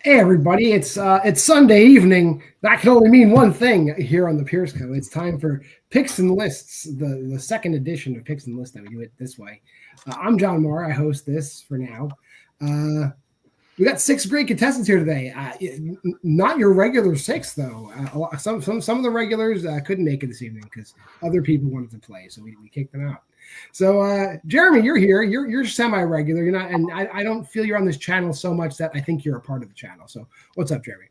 Hey everybody, it's Sunday evening. That can only mean one thing here on the Piers Co. It's time for Picks and Lists, the second edition of Picks and Lists that we do it this way. I'm John Moore. I host this for now. We got six great contestants here today. Not your regular six though. Some of the regulars couldn't make it this evening because other people wanted to play, so we kicked them out. So Jeremy, you're here. You're semi-regular. You're not, and I don't feel you're on this channel so much that I think you're a part of the channel. So what's up, Jeremy?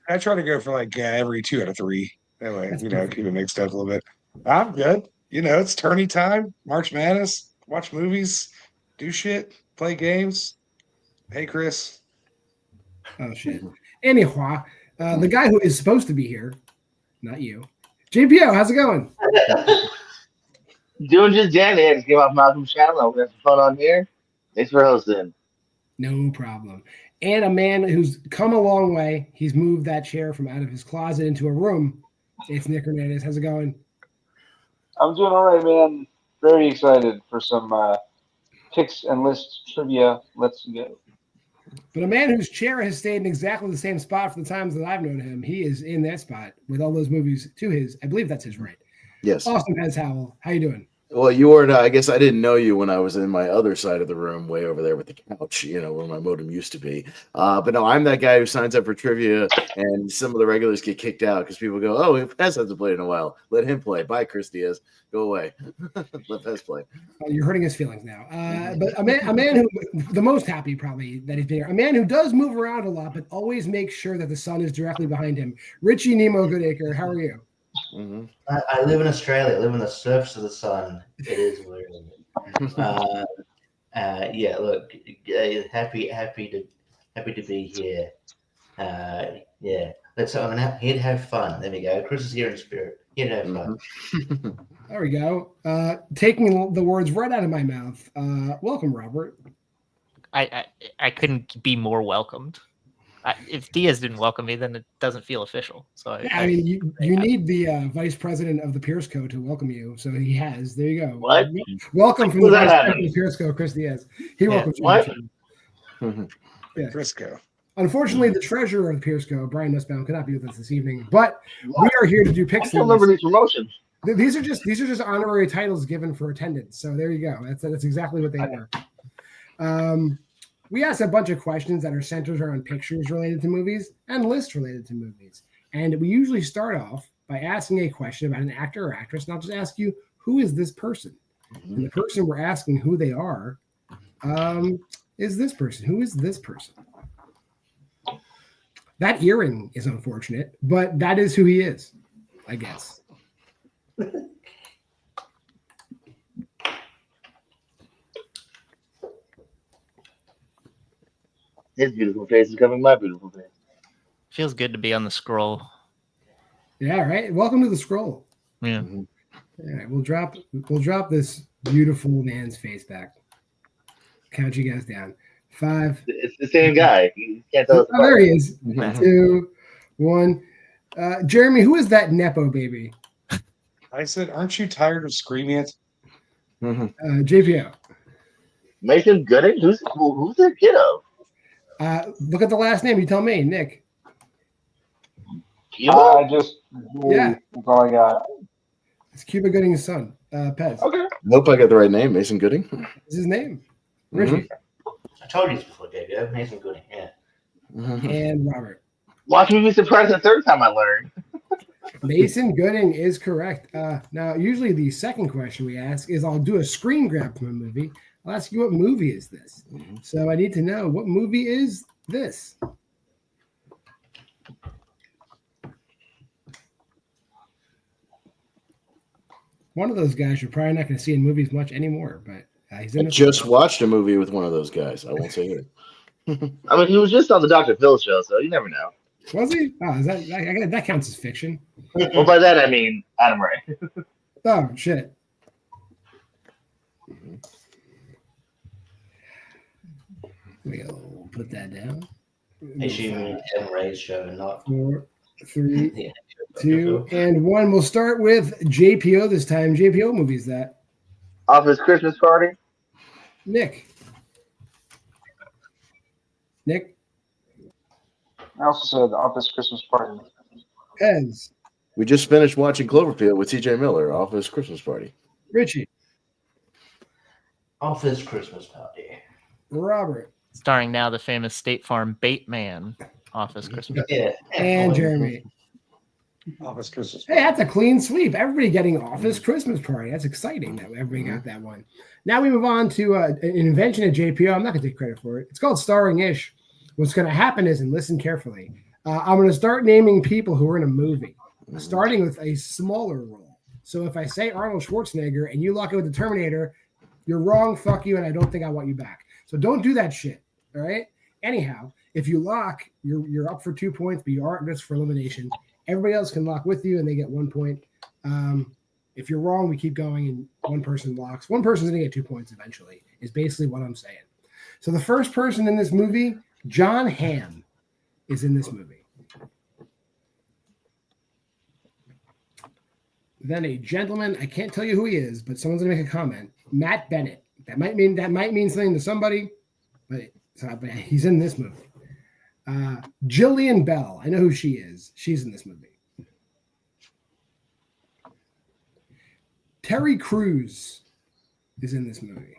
I try to go for like every 2 out of 3. That way, keep it mixed up a little bit. I'm good. It's tourney time, March Madness, watch movies, do shit, play games. Hey, Chris. Oh shit. Anyhow, the guy who is supposed to be here, not you, JPO. How's it going? Doing just dandy. I just came off Malcolm's channel. We have some fun on here. Thanks for hosting. No problem. And a man who's come a long way. He's moved that chair from out of his closet into a room. It's Nick Hernandez. How's it going? I'm doing all right, man. Very excited for some picks and lists trivia. Let's go. But a man whose chair has stayed in exactly the same spot for the times that I've known him, he is in that spot with all those movies to his. I believe that's his right. Yes. Austin Pez Howell. How you doing? Well, you weren't. I guess I didn't know you when I was in my other side of the room, way over there with the couch, where my modem used to be. But no, I'm that guy who signs up for trivia, and some of the regulars get kicked out because people go, "Oh, Pez hasn't played in a while. Let him play. Bye, Chris Diaz. Go away. Let Pez play." You're hurting his feelings now. But a man who, the most happy probably that he's been here, a man who does move around a lot, but always makes sure that the sun is directly behind him. Richie Nemo Goodacre, how are you? Mm-hmm. I live in Australia. I live on the surface of the sun. It is where it is. Yeah, look, happy to be here. Yeah, I'm here to have fun. There we go. Chris is here in spirit. Here to have fun. There we go. Taking the words right out of my mouth. Welcome, Robert. I couldn't be more welcomed. If Diaz didn't welcome me, then it doesn't feel official. So I mean, you need the vice president of the Piers Co to welcome you. So he has. There you go. What? Welcome from the vice president of the Piers Co, Chris Diaz. He welcomes you. What? Yeah. Frisco. Unfortunately, the treasurer of the Piers Co, Brian Nussbaum, cannot be with us this evening. But we are here to do picks. I don't remember these promotions. These are just honorary titles given for attendance. So there you go. That's exactly what they were. We asked a bunch of questions that are centered around pictures related to movies and lists related to movies. And we usually start off by asking a question about an actor or actress, and I'll just ask you, who is this person? And the person we're asking who they are is this person. Who is this person? That earring is unfortunate, but that is who he is, I guess. His beautiful face is covering my beautiful face. Feels good to be on the scroll. Yeah, right. Welcome to the scroll. Yeah. All right, we'll drop this beautiful man's face back. Count you guys down. 5. It's the same guy. You can't tell us Oh, there he is. 2, 1. Jeremy, who is that Nepo baby? I said, aren't you tired of screaming it? JPO. Mason Gooding? Who's the kiddo? Look at the last name. You tell me, Nick. I just Yeah. That's all I got. It's Cuba Gooding's son, Pez. Okay. Nope, I got the right name. Mason Gooding. This is his name. Richie. I told you this before, David. Mason Gooding. Yeah. And Robert. Watch me be surprised the third time I learned. Mason Gooding is correct. Now, usually the second question we ask is I'll do a screen grab from a movie. I'll ask you what movie is this? So I need to know what movie is this? One of those guys you're probably not going to see in movies much anymore, but he's in I just watched a movie with one of those guys. I won't say who. I mean, he was just on the Dr. Phil show, so you never know. Was he? Oh, is that counts as fiction? Well, by that I mean Adam Ray. Oh, shit. We'll put that down. Assuming Adam Ray's show and not 4, 3, 2, and 1. We'll start with JPO this time. JPO movie is that? Office Christmas Party. Nick. I also said Office Christmas Party. Pez, We just finished watching Cloverfield with T.J. Miller, Office Christmas Party. Richie, Office Christmas Party. Robert, Starring now the famous State Farm Bait Man, Office Christmas. Yeah. and Jeremy. Office Christmas. Hey, that's a clean sweep. Everybody getting Office Christmas Party. That's exciting that everybody got that one. Now we move on to an invention at JPO. I'm not going to take credit for it. It's called Starring Ish. What's going to happen is, and listen carefully, I'm going to start naming people who are in a movie, starting with a smaller role. So if I say Arnold Schwarzenegger and you lock it with the Terminator, you're wrong, fuck you, and I don't think I want you back. So don't do that shit, all right? Anyhow, if you lock, you're up for 2 points, but you aren't just for elimination. Everybody else can lock with you, and they get 1 point. If you're wrong, we keep going, and one person locks. One person's going to get 2 points eventually, is basically what I'm saying. So the first person in this movie, John Hamm, is in this movie. Then a gentleman, I can't tell you who he is, but someone's going to make a comment. Matt Bennett. That might mean something to somebody, but he's in this movie. Jillian Bell. I know who she is. She's in this movie. Terry Crews is in this movie.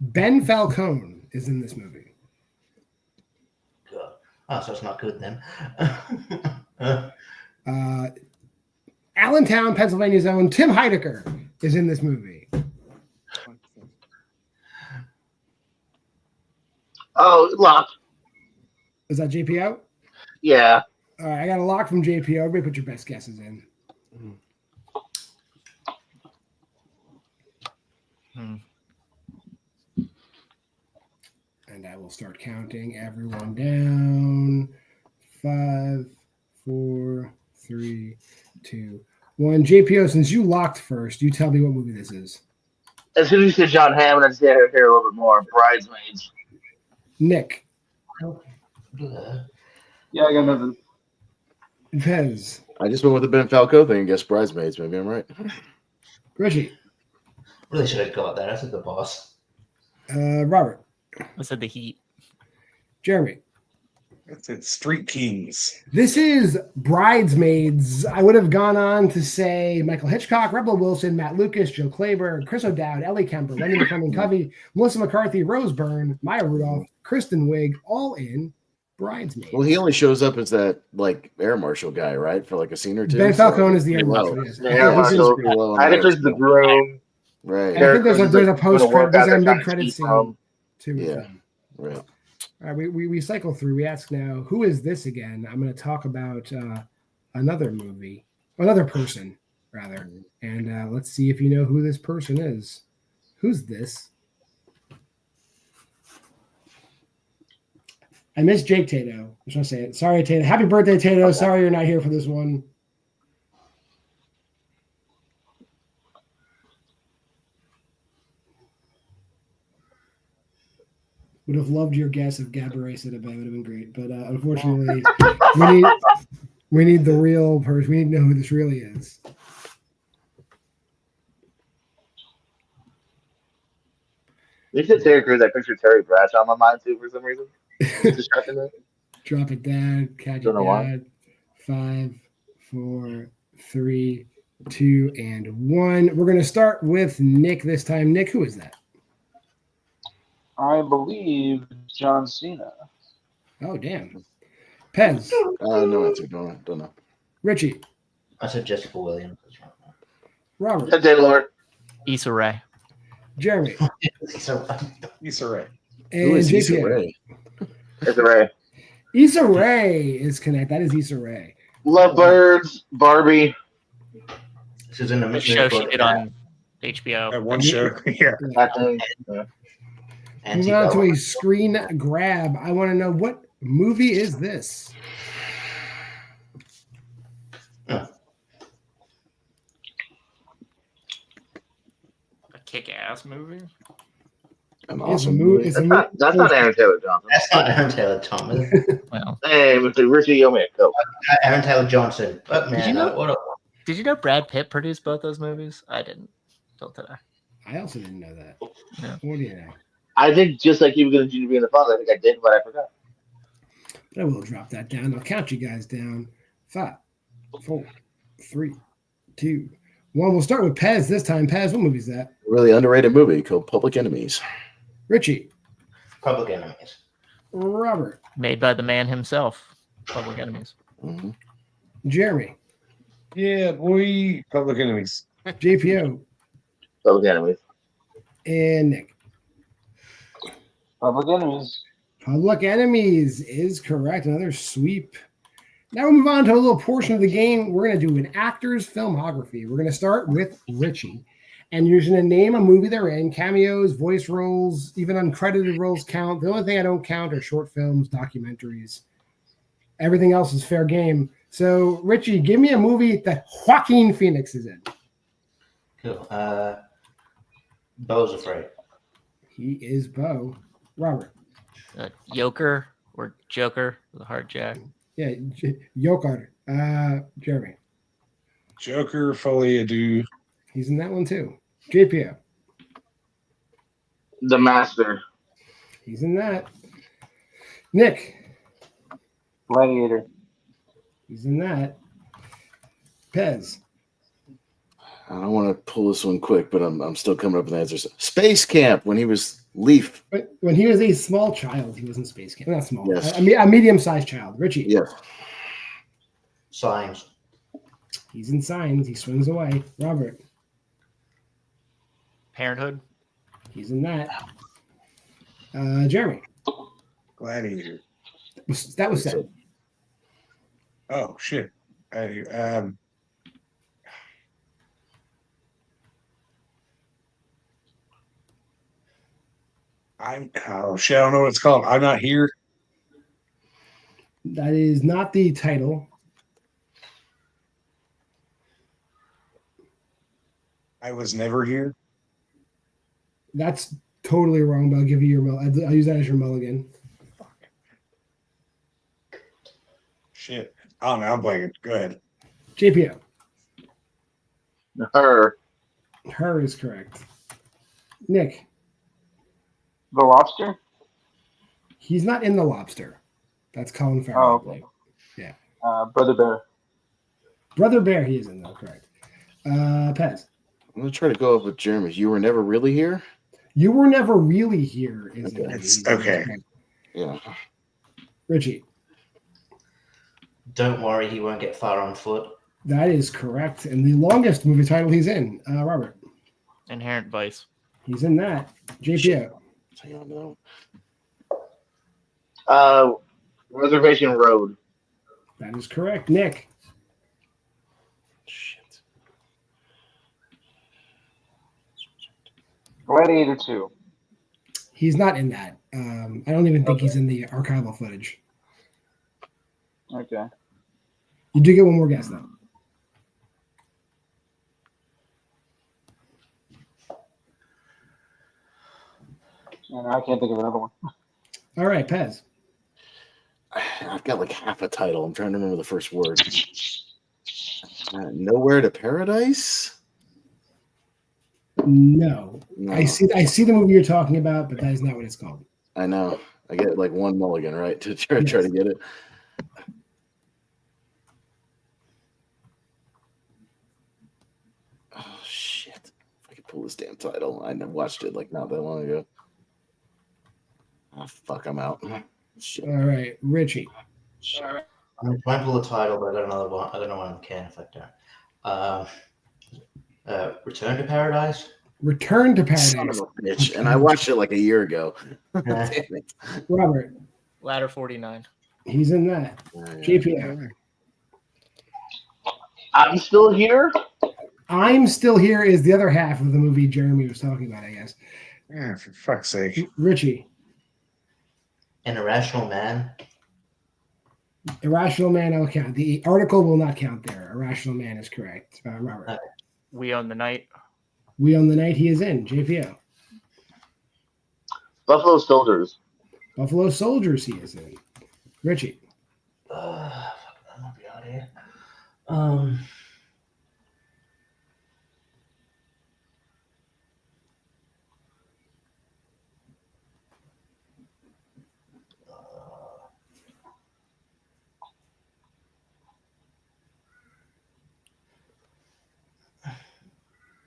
Ben Falcone is in this movie. God. Oh, so it's not good then. Allentown, Pennsylvania's own Tim Heidecker is in this movie. Oh, lock. Is that JPO? Yeah. All right, I got a lock from JPO. Everybody put your best guesses in. And I will start counting everyone down. 5, 4, 3, 2, 1. JPO, since you locked first, you tell me what movie this is. As soon as you said John Hamm, I just hear a little bit more. Bridesmaids. Nick. Yeah, I got nothing. Pez. I just went with the Ben Falco thing and guessed Bridesmaids. Maybe I'm right. Richie. Really should have got that. I said the boss. Robert. I said The Heat. Jeremy. It's Street Kings. This is Bridesmaids. I would have gone on to say Michael Hitchcock, Rebel Wilson, Matt Lucas, Joe Claiborne, Chris O'Dowd, Ellie Kemper, Wendy McCovey, Melissa McCarthy, Rose Byrne, Maya Rudolph, Kristen Wiig, all in Bridesmaids. Well, he only shows up as that like air marshal guy, right? For like a scene or two. Ben Falcone is the air Low. marshal. Yes. The air marshal. I think there's the groom. Right. I think there's a post-credit, there's a mid-credit scene too. Yeah. Right. All right, we cycle through. We ask now, who is this again? I'm going to talk about another movie, another person, rather. And let's see if you know who this person is. Who's this? I miss Jake Tato. I just want to say it. Sorry, Tato. Happy birthday, Tato. Okay. Sorry you're not here for this one. Would have loved your guess if Gabourey said it, but it would have been great. But unfortunately, we need the real person. We need to know who this really is. You said Terry Crews. I pictured Terry Bradshaw on my mind too for some reason. Drop it down. Catch it down. 5, 4, 3, 2, and 1. We're going to start with Nick this time. Nick, who is that? I believe John Cena. Oh, damn. Pez. No answer. Don't know. Richie. I said Jessica Williams. Robert. Taylor. Issa Rae. Jeremy. Issa Rae. And who is Issa JPO. Rae? Issa Rae. Issa Rae is connect. That is Issa Rae. Lovebirds. Barbie. This is in the show she did on HBO. That one show. Yeah. Moving on to a screen grab. I want to know, what movie is this? A kick-ass movie? An awesome movie. That's not Aaron Taylor Johnson. That's not Aaron Taylor Thomas. Well, hey, Mr. Richie Yomeko. Aaron Taylor Johnson. But man, did you know Brad Pitt produced both those movies? I didn't. Till today. I also didn't know that. Yeah. What do you know? I think just like you were going to Junior being the father, I think I did, but I forgot. But I will drop that down. I'll count you guys down. 5, 4, 3, 2, 1. We'll start with Pez this time. Pez, what movie is that? Really underrated movie called Public Enemies. Richie. Public Enemies. Robert. Made by the man himself. Public Enemies. Mm-hmm. Jeremy. Yeah, boy. Public Enemies. JPO. Public Enemies. And Nick. Public Enemies. Public Enemies is correct. Another sweep. Now we move on to a little portion of the game. We're going to do an actor's filmography. We're going to start with Richie. And you're going to name a movie they're in. Cameos, voice roles, even uncredited roles count. The only thing I don't count are short films, documentaries. Everything else is fair game. So, Richie, give me a movie that Joaquin Phoenix is in. Cool. Bo's Afraid. He is Bo. Robert. Joker or Joker, the hard jack. Yeah, Joker. Jeremy. Joker, Folie à Deux. He's in that one too. JPO. The Master. He's in that. Nick. Gladiator. He's in that. Pez. I don't want to pull this one quick, but I'm still coming up with answers. Space Camp when he was Leaf. But when he was a small child, he was in space camp. Not small. Yes. A medium-sized child. Richie. Yes. Signs. He's in Signs. He swings away. Robert. Parenthood. He's in that. Jeremy. Gladiator. That was said. Oh shit. Oh shit, I don't know what it's called. I'm Not Here. That is not the title. I Was Never Here. That's totally wrong, but I'll give you your I'll use that as your mulligan. Shit. I don't know. I'm blanking. Go ahead. JPO. Her. Her is correct. Nick. The Lobster. He's not in The Lobster. That's Colin Farrell. Oh, I believe. okay. Brother Bear. Brother Bear, he is in though, correct. Pez. I'm gonna try to go up with Jeremy. You Were Never Really Here. You Were Never Really Here. Is Okay. It's okay. Yeah. Richie. Don't worry, he won't get far on foot. That is correct. And the longest movie title he's in. Robert. Inherent Vice. He's in that. JPO. Hang on now. Reservation Road. That is correct. Nick. Shit. Gladiator 2. He's not in that. I don't even think he's in the archival footage. Okay. You do get one more guess, though. And I can't think of another one. All right, Pez. I've got like half a title. I'm trying to remember the first word. Nowhere to Paradise? No. No. I see the movie you're talking about, but that is not what it's called. I know. I get like one mulligan, right? To try Yes. to get it. Oh shit. If I could pull this damn title. I watched it like not that long ago. Oh fuck, I'm out. Shit. All right, Richie. I'm trying to pull the title, but I got another one. I don't know one I can if I don't. Return to Paradise. Return to Son of Paradise. a bitch. And I watched it like a year ago. Yeah. Damn it. Robert. Ladder 49. He's in that. JPO. I'm Still Here. I'm Still Here is the other half of the movie Jeremy was talking about, I guess. Yeah, for fuck's sake. Richie. An Irrational Man. Irrational Man, I'll count. The article will not count there. Irrational Man is correct. Robert. We Own the Night. We Own the Night he is in. JPO. Buffalo Soldiers. Buffalo Soldiers he is in. Richie. I might be out here.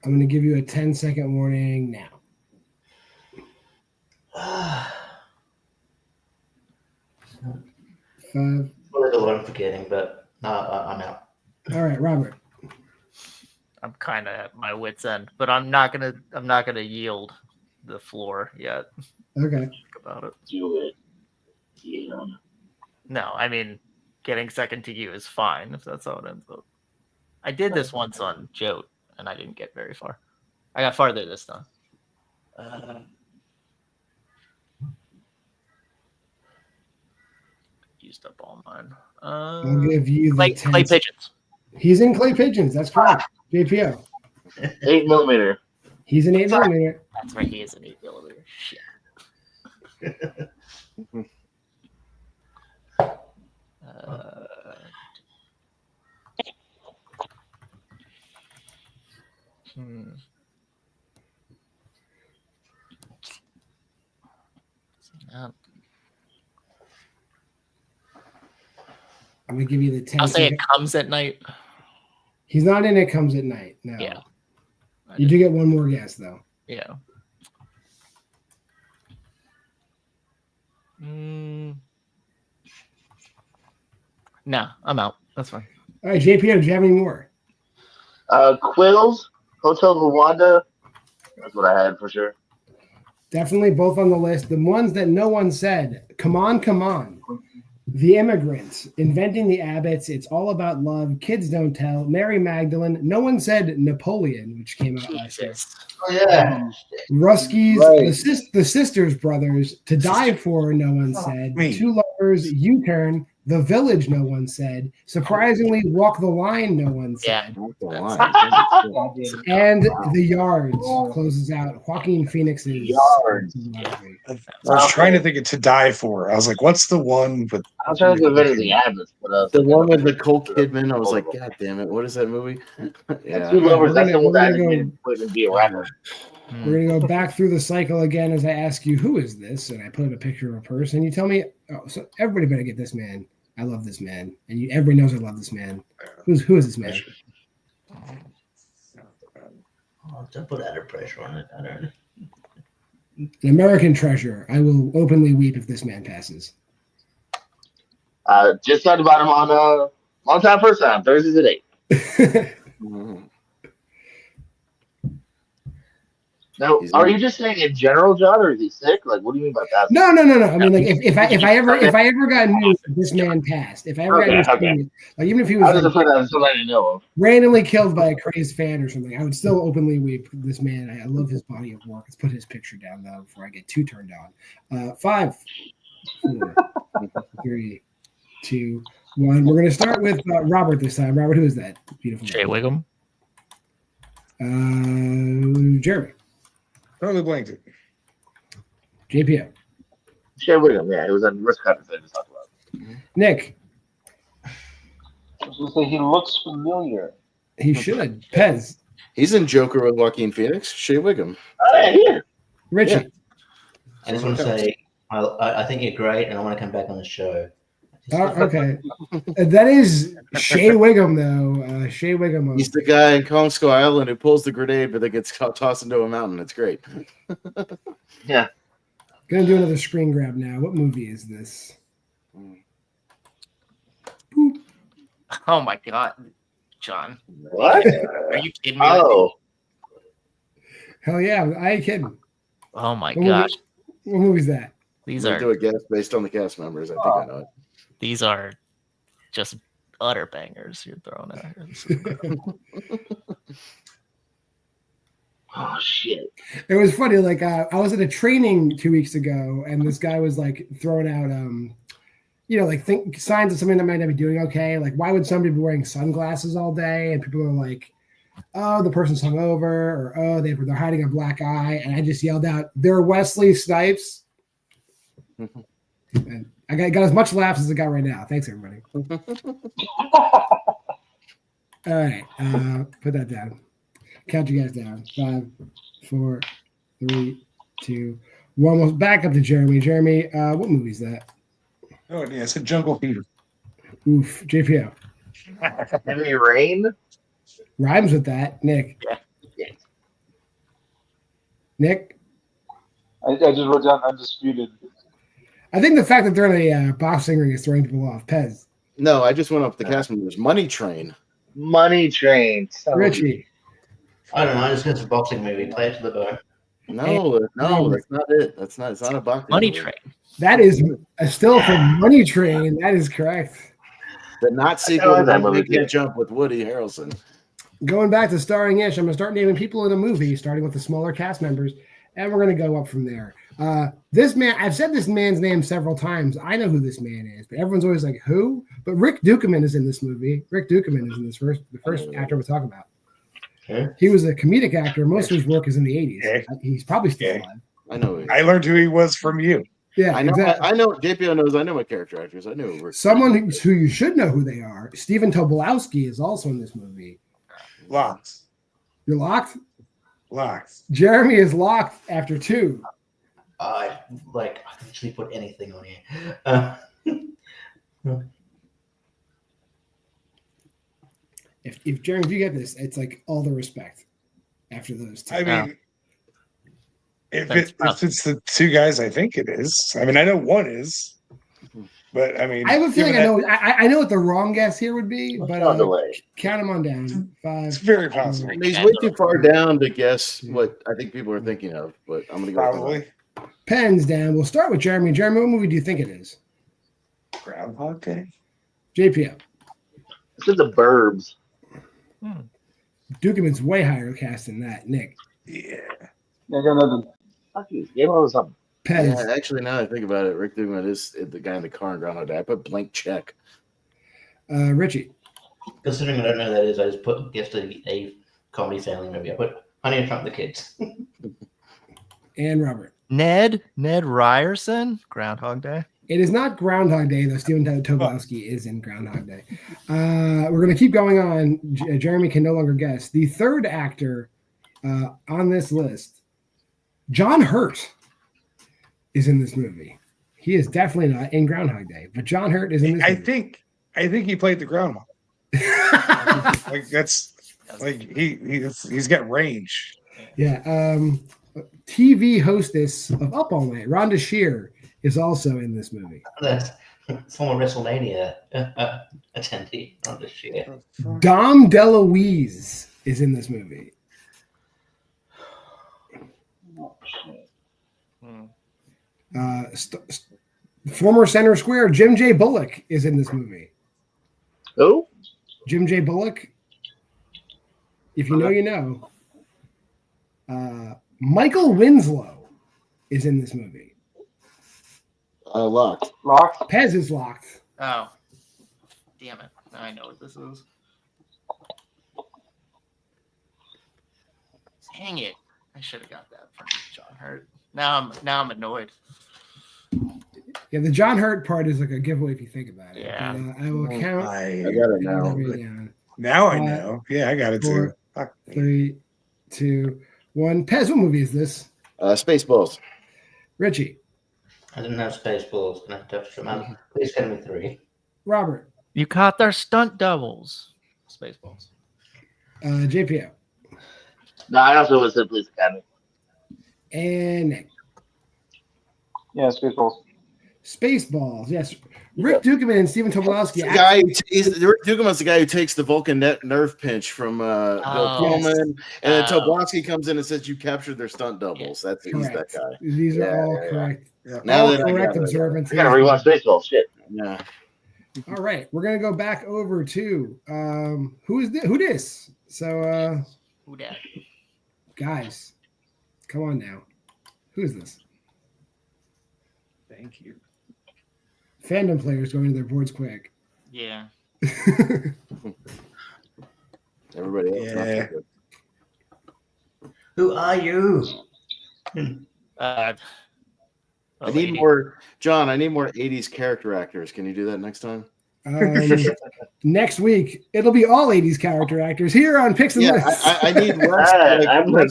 I'm going to give you a 10-second warning now. Five. Well, there's a lot I'm forgetting, but I'm out. All right, Robert. I'm kind of at my wit's end, but I'm not gonna yield the floor yet. Okay. Think about it. Do it. Yeah. No, I mean, getting second to you is fine if that's how it ends up. I did this once on Jote, and I didn't get very far. I got farther this time. Used up all mine. I'll give you the Clay 10 pigeons. He's in clay pigeons. That's correct. JPO. 8mm. He's an 8mm. That's right. He is an 8mm. Shit. I'm going to give you the 10. I'll say it comes at night. He's not in It Comes at Night. No. Yeah. You do get one more guess, though. Yeah. No, I'm out. That's fine. All right, JPO, do you have any more? Quills, Hotel Rwanda. That's what I had for sure. Definitely both on the list. The ones that no one said. Come on, come on. The Immigrants, Inventing the Abbots, It's All About Love, Kids Don't Tell, Mary Magdalene. No one said Napoleon, which came out last year. Oh yeah. Ruskies, Right. the Sisters Brothers, To Die For, no one said. Me. Two Lovers, U-Turn, The Village, no one said. Surprisingly, Walk the Line, no one Yeah. said. Walk the line. And The Yards closes out Joaquin Phoenix's Yards. I was trying to think of To Die For. I was like, what's the one with I was trying to get rid of the Abbots, but The one with Nicole Kidman, I was like, God damn it, what is that movie? Yeah. Two Lovers. That's the one that We're gonna wouldn't be a rapper. We're going to go back through the cycle again as I ask you, who is this? And I put up a picture of a person. You tell me, oh, so everybody better get this man. I love this man. And everybody knows I love this man. Who is this man? Oh, don't put added pressure on it. I don't know. An American treasure. I will openly weep if this man passes. Just talked about him on Long Time First Time, Thursdays at 8. Mhm. Now, He's are not- you just saying in general, John, or is he sick? Like, what do you mean by that? No. I mean, like, if I ever got news that this man passed, if I ever got news, like, even if he I was was just like, afraid that was somebody I know of. randomly killed by a crazed fan or something, I would still openly weep. This man, I love his body of work. Let's put his picture down though before I get too turned on. 5, 4, 3, 2, 1. We're gonna start with Robert this time. Robert, who is that? Beautiful. Jay Wiggum. Jeremy. Totally blanked it. JPO. Shea Wiggum, yeah, it was on Risk Cutters I just talked about. Nick. I was gonna say he looks familiar. He should. Pez. He's in Joker with Joaquin Phoenix, Shea Wiggum. Oh, yeah, yeah. Richie. Yeah. I just want to say, I think you're great, and I want to come back on the show. Okay. That is Shea Wiggum, though. Shea Wiggum. He's the guy in Kong Skull Island who pulls the grenade, but then gets tossed into a mountain. It's great. Yeah. Gonna do another screen grab now. What movie is this? Oh my god, John. What? Are you kidding me? Oh. Hell yeah, I ain't kidding. Oh my What gosh. What movie's that? These We'll are do a guess based on the cast members. I think I know it. these are just utter bangers you're throwing at us. Oh, shit. It was funny. Like I was at a training 2 weeks ago, and this guy was like throwing out, like signs of something that might not be doing okay. Like, why would somebody be wearing sunglasses all day? And people are like, "Oh, the person's hungover," or "Oh, they're hiding a black eye." And I just yelled out, "They're Wesley Snipes." And I got as much laughs as I got right now. Thanks, everybody. All right, put that down. Count you guys down. 5, 4, 3, 2, 1. Almost back up to Jeremy. Jeremy, what movie is that? Oh, yeah, it's a Jungle Fever. Oof, JPO. Heavy Rain? Rhymes with that. Nick. Yeah. Nick? I just wrote down undisputed. I think the fact that they're in a boxing ring is throwing people off. Pez. No, I just went up the cast members. Money Train. Money Train. So Richie. I don't know. I just got a boxing movie. Play it to the bone. No, Robert. that's not it. It's not a boxing Money movie. Train. That is a still from Money Train. That is correct. The not sequel know to that That movie, Big Can't too. Jump with Woody Harrelson. Going back to starring ish, I'm going to start naming people in a movie, starting with the smaller cast members, and we're going to go up from there. This man, I've said this man's name several times. I know who this man is, but everyone's always like, who? But Rick Dukeman is in this movie. Rick Dukeman is in the first actor we're talking about. Okay. He was a comedic actor. Most of his work is in the 80s. Okay. He's probably still Okay. alive. I know. I learned who he was from you. Yeah, I know. exactly. I know. JPO knows. I know my character actors. I know. Someone who you should know who they are. Stephen Tobolowsky is also in this movie. Locks. You're locked? Locks. Jeremy is locked after 2. I can literally put anything on here. If Jeremy, if you get this, it's like all the respect after those 2. I mean, if That's if it's the two guys, I think it is. I mean, I know one is, but I mean, I have a feeling given I that- know. I know what the wrong guess here would be, but on the way. count them on down. 5. It's very possible. He's way too far down to guess what I think people are thinking of, but I'm gonna go. Probably Pens down. We'll start with Jeremy. Jeremy, what movie do you think it is? Groundhog Day. JPO. It's in the Burbs. Dukeman's way higher cast than that. Nick. Yeah. I got nothing. Fuck you. Game over something. Pez. Yeah, actually, now that I think about it, Rick Dukeman is the guy in the car in Groundhog Day. I put blank check. Richie. Considering I don't know who that is, I just guessed a comedy family movie. I put Honey I Shrunk the Kids. And Robert. Ned Ryerson, Groundhog Day. It is not Groundhog Day, though. Stephen Tobolowsky is in Groundhog Day. We're going to keep going on. Jeremy can no longer guess. The third actor on this list, John Hurt, is in this movie. He is definitely not in Groundhog Day, but John Hurt is in this movie. I think he played the groundhog. Like that's like he's got range. Yeah. TV hostess of Up All Night, Rhonda Shear, is also in this movie. That's former WrestleMania attendee on this year. Dom DeLuise is in this movie. Oh, shit. Former Center Square, Jim J. Bullock is in this movie. Who? Jim J. Bullock. If you know, you know. Michael Winslow is in this movie. Locked. Locked. Pez is locked. Oh, damn it! Now I know what this is. Dang it! I should have got that from John Hurt. Now I'm annoyed. Yeah, the John Hurt part is like a giveaway if you think about it. Yeah. But, I will count. I I got it now. everybody down. now I know. Yeah, I got it too. 4, Fuck me. 3, 2, 1. Pez, what movie is this? Spaceballs. Richie. I didn't have Spaceballs, and I touched them out. Please give me 3. Robert. You caught their stunt doubles. Spaceballs. JPO. No, I also was in Police Academy. And Nick. Yeah, Spaceballs. Spaceballs. Yes. Rick Dukeman and Stephen Tobolowsky. Rick Dukeman's the guy who takes the Vulcan nerve pinch from Bill Pullman, and then Tobolowsky comes in and says, "You captured their stunt doubles." He's that Correct. guy. These are Yeah, all yeah, yeah. correct. Yeah. Now All that I correct got it, observance. I gotta rewatch baseball. Shit. Yeah. All right, we're gonna go back over to who this? So Who dat? guys, come on now. Who is this? Thank you. Fandom players going to their boards quick. Yeah. Everybody else. not so Yeah. good. Who are you? Uh, I need more, John. I need more '80s character actors. Can you do that next time? Next week, it'll be all 80s character actors here on Pics and Yeah, Lists. I need less, Alright, I'm gonna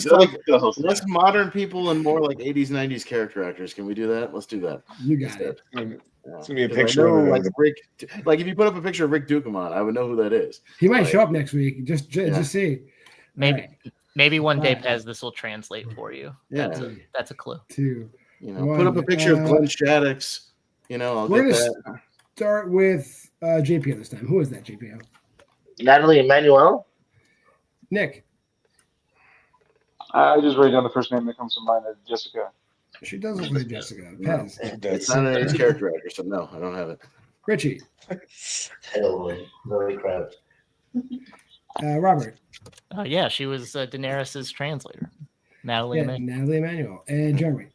go. less modern people and more like '80s, '90s character actors. Can we do that? Let's do that. You got it. It's gonna be a 'Cause I picture know, of like the Rick. Like if you put up a picture of Rick Dukeman, I would know who that is. He might Right. show up next week. Just Yeah. see. Maybe. All right. Maybe one day, Right. Pez, this will translate for you. That's Yeah. that's a clue. 2. Put up a picture of One. Glenn Shaddix. I'll We're get gonna that. start with JPO this time. Who is that, JPO? Natalie Emmanuel. Nick. I just write down the first name that comes to mind. Jessica. She does look like Jessica. No. Pez. It's not an age character actor, so no, I don't have it. Richie. Totally. Very Crouch. Robert. Yeah, she was Daenerys' translator, Natalie. Yeah, Emanuel. Natalie Emmanuel. And Jeremy.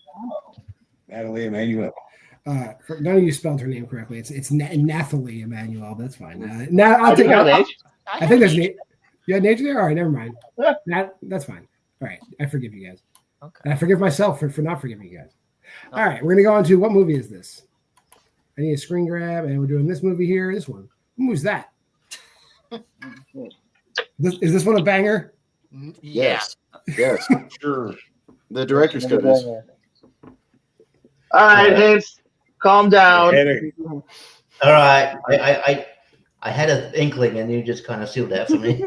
Natalie Emmanuel. None of you spelled her name correctly. It's Nathalie Emmanuel. That's fine. Now I'll take an it. age. I think there's Nate. You had Nate there? All right, never mind. Yeah. That's fine. All right. I forgive you guys. Okay. And I forgive myself for not forgiving you guys. All right, we're gonna go on to what movie is this? I need a screen grab, and we're doing this movie here. This one. What movie's that? Is this one a banger? Yeah. Yes. Sure. The director's cut is. All right, Vince, calm down. All right. I had an inkling, and you just kind of sealed that for me.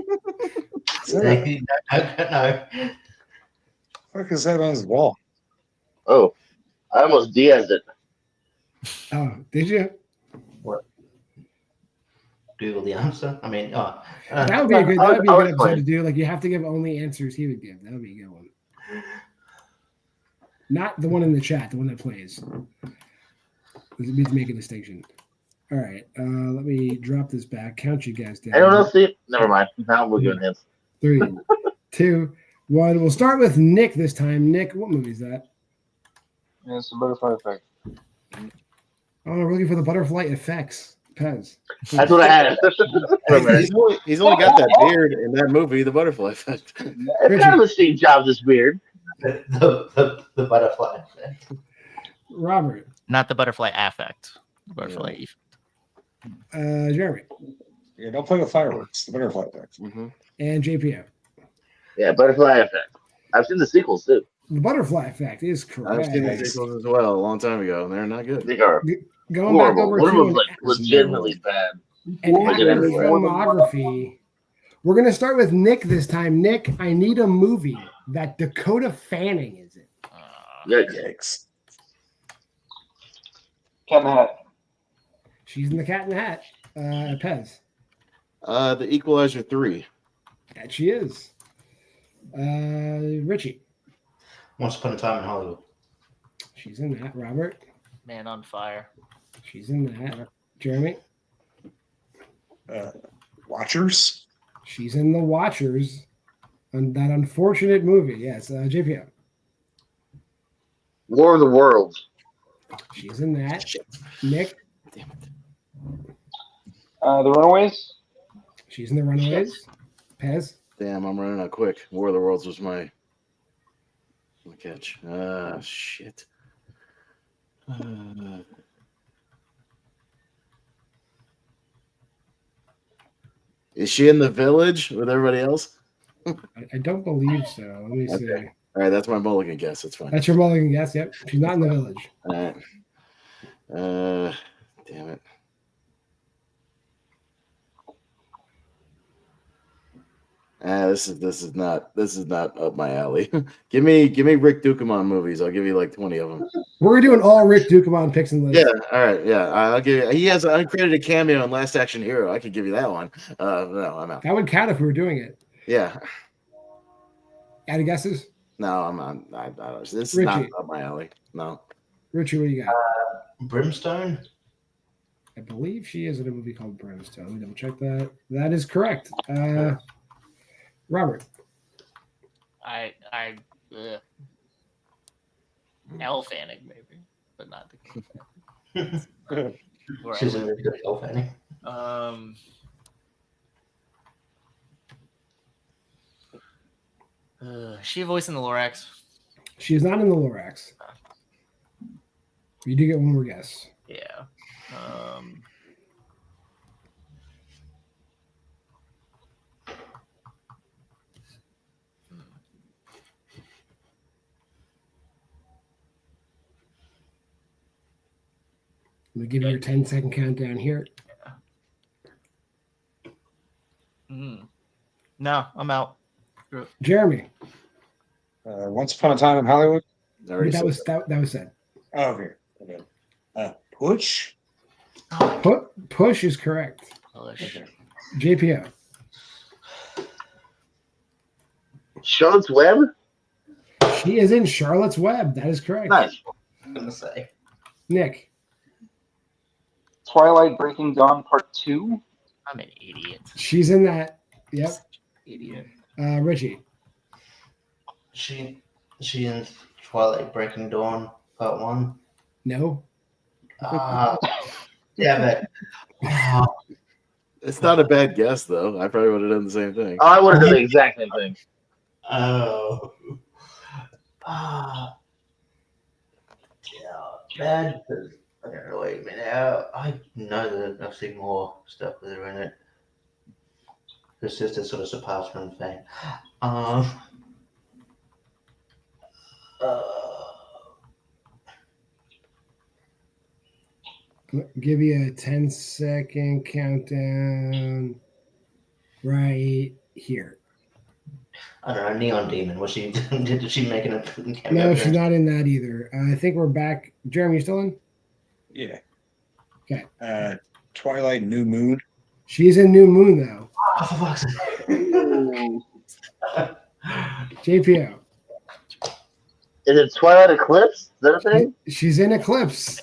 No. Fuck is that on his wall? Oh, I almost Diaz'd it. Oh, did you? What? Google the answer. I mean, That would be a good. That would be a good episode to do. Like you have to give only answers he would give. That would be a good one. Not the one in the chat. The one that plays. We need to make a distinction. All right. Let me drop this back. Count you guys down. Anyone else see it? Never mind. Now we're doing hints. 3, 2, 1. We'll start with Nick this time. Nick, what movie is that? Yeah, it's the butterfly effect. Oh, we're looking for the butterfly effects. Pez. That's what I had. He's only got that beard in that movie, The Butterfly Effect. It's kind of a Steve Jobs this weird. the butterfly effect. Robert. Not the butterfly affect. The butterfly effect. Jeremy. Yeah, don't play with fireworks. The butterfly effect. Mm-hmm. And JPO. Yeah, butterfly effect. I've seen the sequels too. The butterfly effect is correct. I've seen the sequels as well a long time ago, and they're not good. They are Going back horrible. over One of to them's like legitimately bad. an Look at actor's everywhere. filmography. We're going to start with Nick this time. Nick, I need a movie that Dakota Fanning is in. Yikes. Cat in the Hat. She's in The Cat in the Hat. Pez. The Equalizer 3. That she is. Richie. Once Upon a Time in Hollywood. She's in that. Robert. Man on Fire. She's in that. Jeremy. Watchers. She's in The Watchers. On that unfortunate movie. Yes. JPO. War of the Worlds. She's in that. Nick. Damn it. The Runaways. She's in The Runaways. Pez. Damn, I'm running out quick. War of the Worlds was my catch. Shit. Is she in the village with everybody else? I don't believe so. Let me see. Okay. All right, that's my mulligan guess. It's fine. That's your mulligan guess. Yep. She's not in the village. All right. Damn it. This is not up my alley. give me Rick Ducommun movies. I'll give you like 20 of them. We're doing all Rick Ducommun picks and lists. Yeah, all right, yeah. I'll give you. He has an uncredited cameo in Last Action Hero. I could give you that one. No, I'm out. That would count if we were doing it. Yeah. Any guesses? No, I'm not. I don't. This is Richie. not up my alley. No. Richie, what do you got? Brimstone. I believe she is in a movie called Brimstone. Let me double check that. That is correct. Robert. Elle Fanning maybe, but not the. She's a really good Elle Fanning. She a voice in the Lorax? She is not in the Lorax. You do get one more guess. Yeah. I'm going to give you your 10-second countdown here. No, I'm out. Jeremy. Once Upon a Time in Hollywood. I already That said was said. Oh, okay. Push. Push is correct. Push. JPO. Charlotte's Web. She is in Charlotte's Web. That is correct. Nice. I'm gonna say. Nick. Twilight Breaking Dawn Part 2. I'm an idiot. She's in that. Yep. Idiot. Richie. She in Twilight Breaking Dawn Part 1. No. Damn it. Oh, it's not a bad guess though. I probably would have done the same thing. Oh, I would have done the exact same thing. oh. Yeah, bad. I don't know. Wait a minute. I know that I've seen more stuff with her in it. Her sister sort of surpassed her in fame. Give you a 10-second countdown right here. I don't know. Neon Demon. Was she? Did she make an cameo? No, she's not in that either. I think we're back. Jeremy, you still in? Yeah. Okay. Twilight New Moon. She's in New Moon though. Oh, for fuck's sake. JPO. Is it Twilight Eclipse? Is that a thing? She's in Eclipse.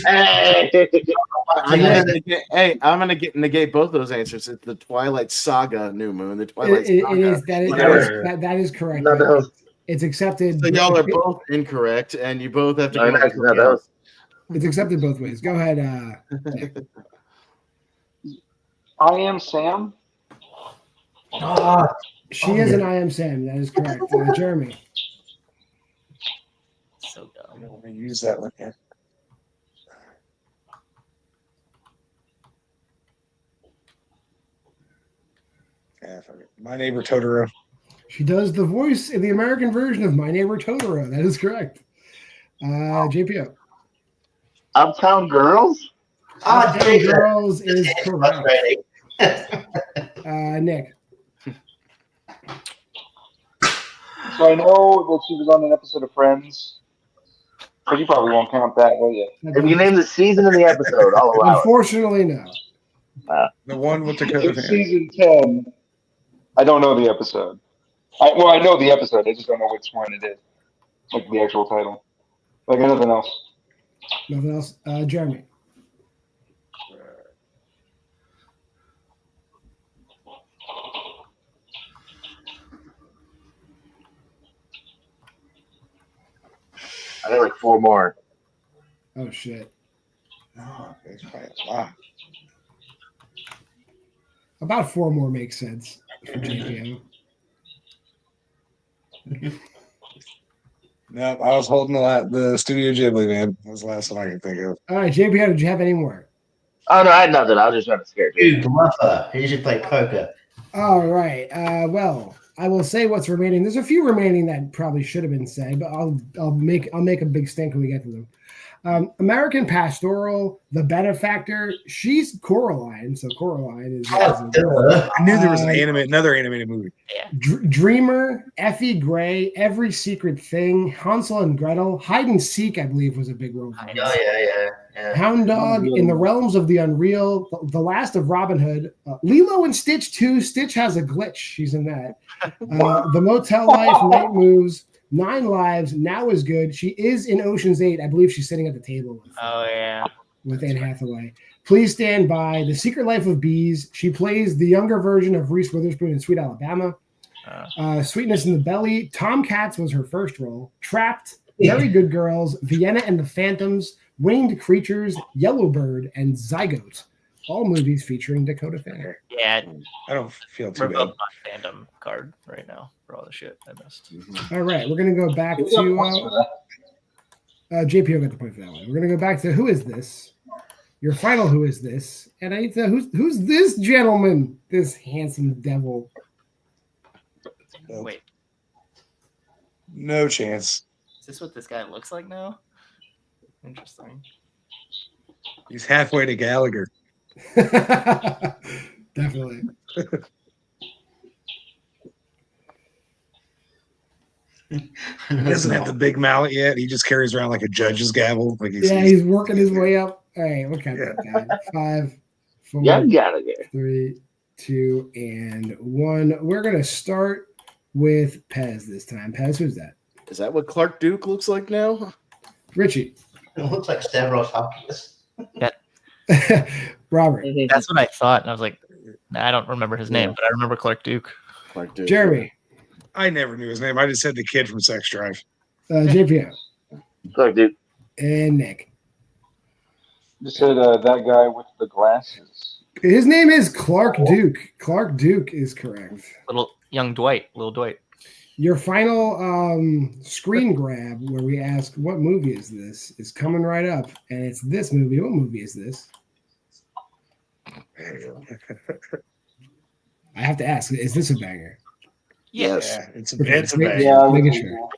Hey! I'm gonna negate both those answers. It's the Twilight Saga New Moon. The Twilight It Saga. is that is correct. Not the host. It's accepted. So y'all are both incorrect, and you both have to. No, go not the host. It's accepted both ways. Go ahead. I Am Sam. She is an I Am Sam. That is correct. Jeremy. So dumb. I'm going to use that one here. Yeah, fuck it. My Neighbor Totoro. She does the voice in the American version of My Neighbor Totoro. That is correct. JPO. Uptown Girls? Uptown Girls is correct. Nick. So I know that she was on an episode of Friends, but you probably won't count that, will you? If you name the season and the episode, I'll allow it. Unfortunately, no. The one with the coat of It's hair. season 10. I don't know the episode. I know the episode. I just don't know which one it is. Like the actual title. Like anything else. Nothing else. Jeremy. I got like 4 more. Oh shit. It's probably a lot. About 4 more makes sense for JPO. Nope, I was holding the Studio Ghibli, man. That was the last one I could think of. All right, JPO, did you have any more? Oh, no, I had nothing. I was just trying to scare you. Dude, Fluffer. He should play poker. All right. Well, I will say what's remaining. There's a few remaining that probably should have been said, but I'll make a big stink when we get to them. American Pastoral, The Benefactor. She's Coraline, so Coraline is. I knew there was another animated movie. Dreamer, Effie Gray, Every Secret Thing, Hansel and Gretel, Hide and Seek. I believe was a big role. Oh, yeah. Hound Dog, In the Realms of the Unreal, The Last of Robin Hood, Lilo and Stitch 2. Stitch has a glitch. She's in that. The Motel Life, Night Moves, 9 Lives, Now Is Good. She is in Ocean's 8. I believe she's sitting at the table with Anne Hathaway. Please Stand By, The Secret Life of Bees. She plays the younger version of Reese Witherspoon in Sweet Alabama. Sweetness in the Belly. Tomcats was her first role. Trapped, Very Good Girls, Vienna and the Phantoms, Winged Creatures, Yellowbird, and Zygote. All movies featuring Dakota Fanning. Yeah, I don't feel too we're bad. both on fandom card right now for all the shit I missed. All right, we're going to go back to JPO got the point for that one. We're going to go back to Who Is This? Your final Who Is This? And I need to who's this gentleman? This handsome devil. Nope. Wait, No chance. is this what this guy looks like now? Interesting. He's halfway to Gallagher. Definitely. He doesn't have the big mallet yet. He just carries around like a judge's gavel. Like he's working his way up. All right, we'll count that guy. 5, 4, Yeah, got it there. 3, 2, and 1. We're gonna start with Pez this time. Pez, who's that? Is that what Clark Duke looks like now? Richie. It looks like Stavros Hopkins. Robert. That's what I thought, and I was like, I don't remember his name, but I remember Clark Duke. Clark Duke. Jeremy. I never knew his name. I just said the kid from Sex Drive. JPO. Sorry, dude. And Nick. Just said that guy with the glasses. His name is Clark Duke. Clark Duke is correct. Little Dwight. Your final screen grab where we ask what movie is this is coming right up, and it's this movie. What movie is this? I have to ask, is this a banger? Yes. Yeah, it's a bad. Yeah, Making sure.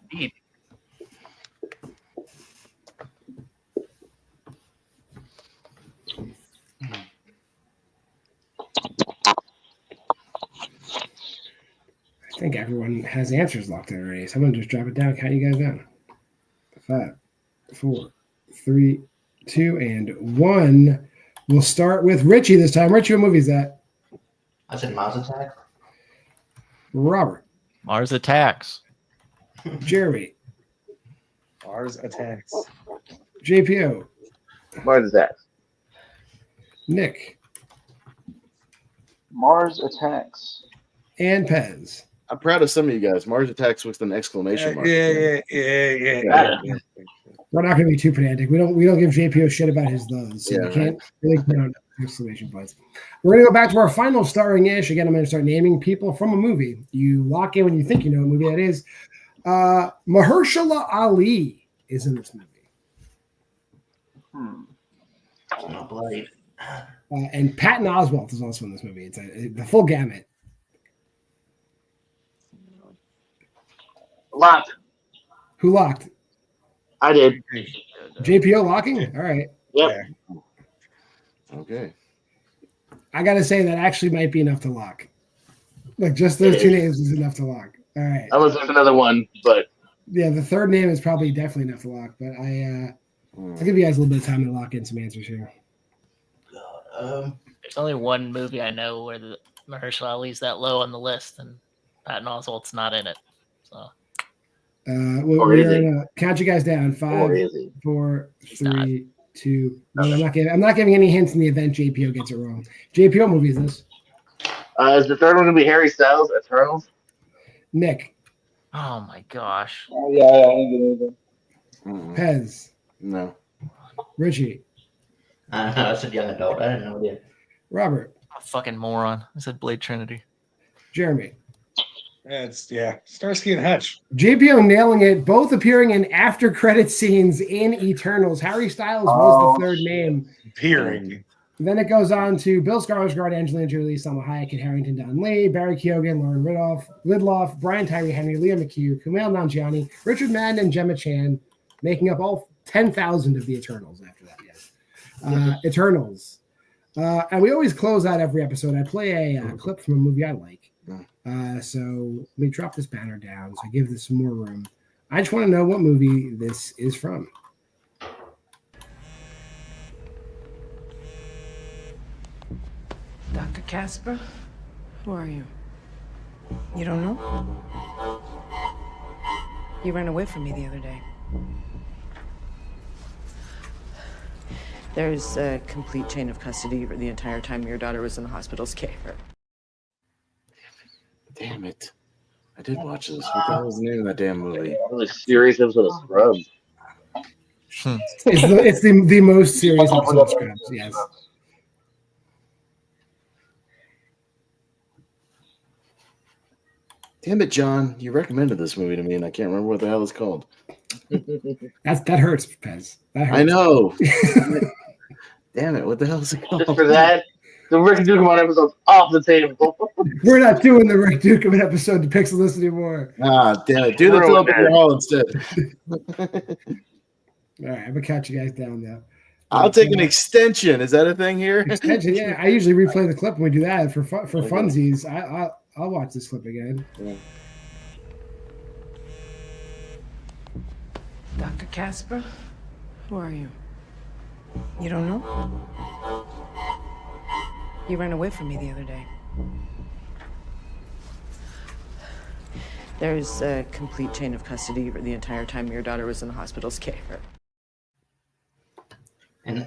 I think everyone has answers locked in already. Someone just drop it down. Count you guys down. 5, 4, 3, 2, and 1. We'll start with Richie this time. Richie, what movie is that? I said Mars Attack. Robert. Mars Attacks. Jeremy. Mars Attacks. JPO. Mars Attacks. Nick. Mars Attacks. And Pez. I'm proud of some of you guys. Mars Attacks with an exclamation mark. Yeah. We're not going to be too pedantic. We don't give JPO shit about his those. So we can't really put on exclamation points. We're going to go back to our final starring ish. Again, I'm going to start naming people from a movie. You lock in when you think you know what movie that is. Mahershala Ali is in this movie. Not Blade. And Patton Oswalt is also in this movie. It's the full gamut. Locked. Who locked? I did. JPO locking? All right. Yep. Okay. I got to say that actually might be enough to lock. Like just those two names is enough to lock. All right. Unless there's another one, but Yeah, the third name is probably definitely enough to lock, but I'll give you guys a little bit of time to lock in some answers here. There's only one movie I know where the Mahershala Ali's that low on the list, and Patton Oswalt's not in it. So We're gonna count you guys down. 5, or is he? 4, 3, 2. No, I'm not giving any hints in the event JPO gets it wrong. JPO movie is this? Is the third one gonna be Harry Styles, Eternals? Nick, oh my gosh. Oh, yeah, I didn't get anything. Pez, No. Richie, I said young adult. I didn't know idea. Robert, I'm a fucking moron. I said Blade Trinity. Jeremy. Starsky and Hutch. JPO nailing it, both appearing in after credit scenes in Eternals. Harry Styles was the third name. Peering. Then it goes on to Bill Skarsgård, Angelina Jolie, Salma Hayek, Kit Harington, Don Lee, Barry Keoghan, Lauren Lidloff, Brian Tyree Henry, Leah McHugh, Kumail Nanjiani, Richard Madden, and Gemma Chan, making up all 10,000 of the Eternals after that. Yes, Eternals. And we always close out every episode. I play a clip from a movie I like. So let me drop this banner down so I give this some more room. I just want to know what movie this is from. Dr. Casper? Who are you? You don't know? You ran away from me the other day. There's a complete chain of custody the entire time your daughter was in the hospital's care. Damn it. I did watch this. What the hell was the name of that damn movie? Really serious episode of Scrubs. It's the most serious episode of Scrubs, yes. Damn it, John. You recommended this movie to me, and I can't remember what the hell it's called. That hurts, Pez. That hurts. I know. Damn it. What the hell is it called? Just for that, the Rick Dukeman episode's off the table. We're not doing the Rick Dukeman episode to Pics and List anymore. Ah, damn it. Do the Philip in your hall instead. All right, I'm going to catch you guys down now. I'll take an extension. Is that a thing here? Extension, yeah. I usually replay the clip when we do that for funsies. I'll watch this clip again. Casper, who are you? You don't know? You ran away from me the other day. There's a complete chain of custody for the entire time your daughter was in the hospital's care. And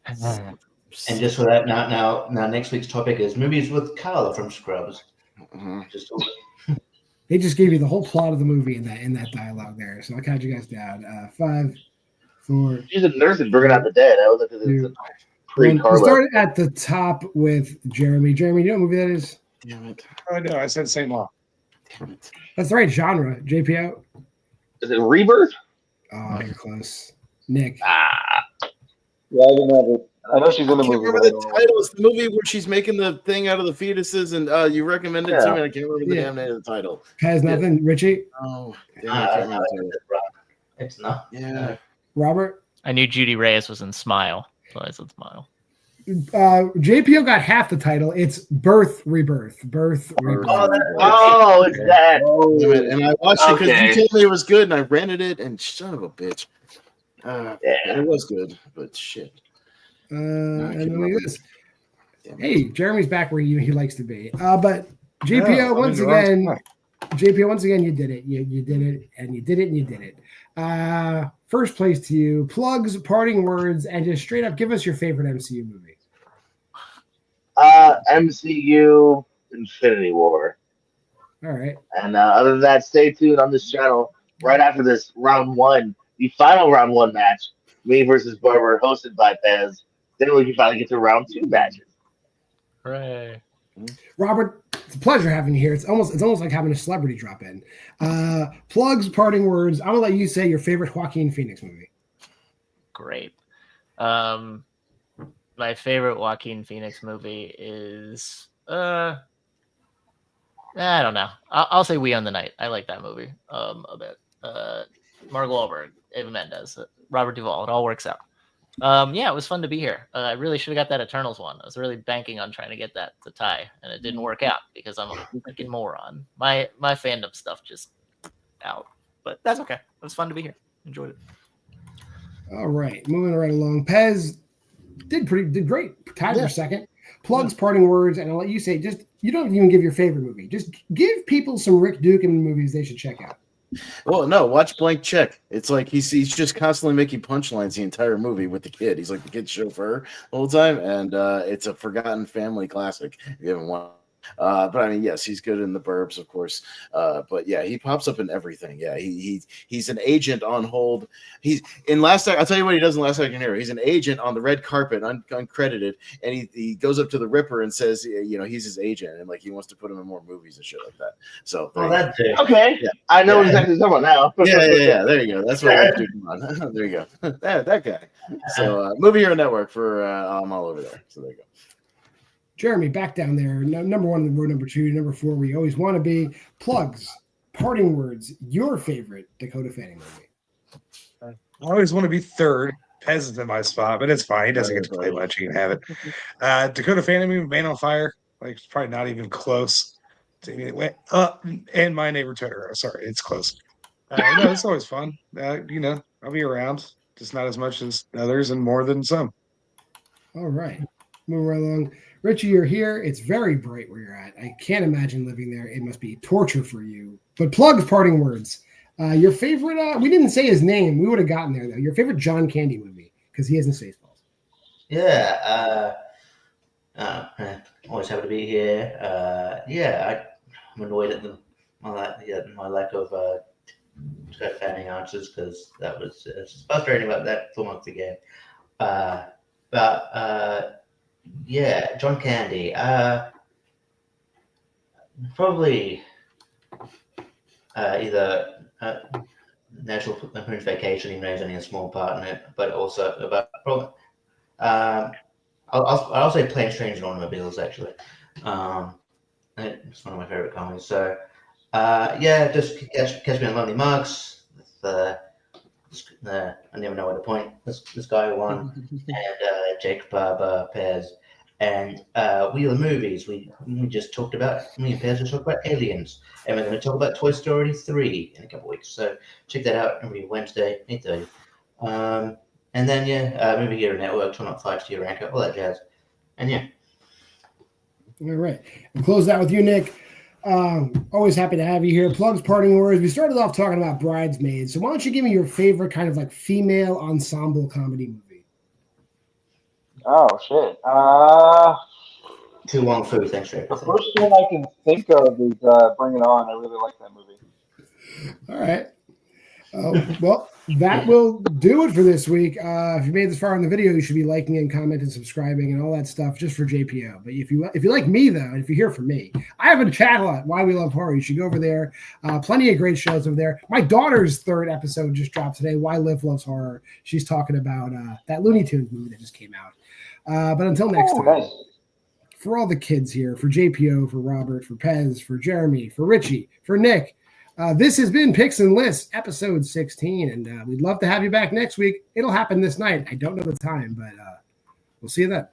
just for that, now next week's topic is movies with Carla from Scrubs. Just They just gave you the whole plot of the movie in that dialogue there. So I'll count you guys down. 5, 4. She's a nurse and bringing out the dead. I was like, it's a We pre-Carla. started at the top with Jeremy. Jeremy, you know what movie that is? Damn it. I know. I said St. Law. Damn it. That's the right genre. JPO. Is it Rebirth? Oh, you're close. Nick. Yeah, I didn't have it. I know she's in I the can't movie. remember the title. It's the movie where she's making the thing out of the fetuses, and you recommended it to me. I can't remember the damn name of the title. Has nothing. Richie? Oh, damn, I can't remember the title. it's not. Yeah. Robert? I knew Judy Reyes was in Smile, so I said Smile. JPO got half the title. It's Birth, Rebirth. Birth, Rebirth. Oh, it's that. Damn it. And I watched it because Okay. you told me it was good, and I rented it, and son of a bitch. It was good, but shit. And can't then remember. this. Damn it. Hey, Jeremy's back where he likes to be. But JPO, Yeah, once I'm in the wrong again, spot. JPO, once again, you did it. You did it, and you did it, and you did it. First place to you. Plugs, parting words, and just straight up give us your favorite MCU movie. MCU Infinity War. All right. And other than that, stay tuned on this channel right after this round one, the final round one match, me versus Barber, hosted by Pez. Then we can finally get to round 2 matches. Hooray. Robert, it's a pleasure having you here. It's almost like having a celebrity drop in. Plugs, parting words. I'm gonna let you say your favorite Joaquin Phoenix movie. Great. My favorite Joaquin Phoenix movie is I don't know. I'll say We Own the Night. I like that movie a bit. Mark Wahlberg, Eva Mendes, Robert Duvall. It all works out. Yeah, it was fun to be here. I really should have got that Eternals one. I was really banking on trying to get that to tie, and it didn't work out because I'm a freaking moron. My fandom stuff just out, but that's okay. It was fun to be here. Enjoyed it. All right, moving right along. Pez did great. Tied for second. Plugs, parting words, and I'll let you say. Just you don't even give your favorite movie. Just give people some Rick Dukeman movies they should check out. Well, no, watch Blank Check. It's like he's just constantly making punchlines the entire movie with the kid. He's like the kid's chauffeur the whole time, and it's a forgotten family classic. If you haven't watched. But I mean, yes, he's good in The Burbs, of course. But yeah, he pops up in everything. Yeah, he's an agent on hold. He's in Last Act. I'll tell you what he does in Last Action Hero. He's an agent on the red carpet, uncredited, and he goes up to the Ripper and says, you know, he's his agent, and like he wants to put him in more movies and shit like that. So that's it. Okay. Yeah. I know exactly what you're talking about now. Yeah. There you go. That's what I'm doing on. There you go. that guy. So Movie Hero Network for I'm all over there. So there you go. Jeremy, back down there. Number 1 in the row, number 2, number 4, where you always want to be. Plugs, parting words, your favorite Dakota Fanning movie. I always want to be third. Pez is in my spot, but it's fine. He doesn't get to play much. He can have it. Dakota Fanning movie, Man on Fire. Like, it's probably not even close. And My Neighbor Totoro. Sorry, it's close. No, it's always fun. You know, I'll be around. Just not as much as others and more than some. All right. Moving right along. Richie, you're here. It's very bright where you're at. I can't imagine living there. It must be torture for you. But plugs, parting words. Your favorite, we didn't say his name. We would have gotten there, though. Your favorite John Candy movie, because he hasn't Spaceballs. Yeah. Always happy to be here. I'm annoyed at my lack of fanning answers because that was frustrating about that 4 months ago. Yeah, John Candy. Probably either National Lampoon's Vacation, even though he's only a small part in it, but also probably. I'll say Planes, Trains, and Automobiles actually. It's one of my favorite comedies. So just catch me on Lonely Marks. I never know where to point. This guy who won, and Jake Barber, Pez, and Wheel of Movies. We just talked about. Me and Pez just talked about Aliens, and we're going to talk about Toy Story 3 in a couple of weeks. So check that out every Wednesday, 8:30. And then movie hero network, 205 tier ranker, all that jazz. And yeah. All right. We'll close out with you, Nick. Always happy to have you here. Plugs, parting words. We started off talking about Bridesmaids. So why don't you give me your favorite kind of like female ensemble comedy movie? Oh shit. Too long food, thanks, The first one I can think of is Bring It On. I really like that movie. All right. Well, that will do it for this week. If you made this far in the video, you should be liking and commenting, subscribing, and all that stuff just for JPO. But if you like me though, and if you hear from me, I have a channel at Why We Love Horror. You should go over there. Plenty of great shows over there. My daughter's third episode just dropped today. Why Liv Loves Horror. She's talking about that Looney Tunes movie that just came out. But until next time, nice. For all the kids here, for JPO, for Robert, for Pez, for Jeremy, for Richie, for Nick. This has been Pics and Lists, episode 16, and we'd love to have you back next week. It'll happen this night. I don't know the time, but we'll see you then.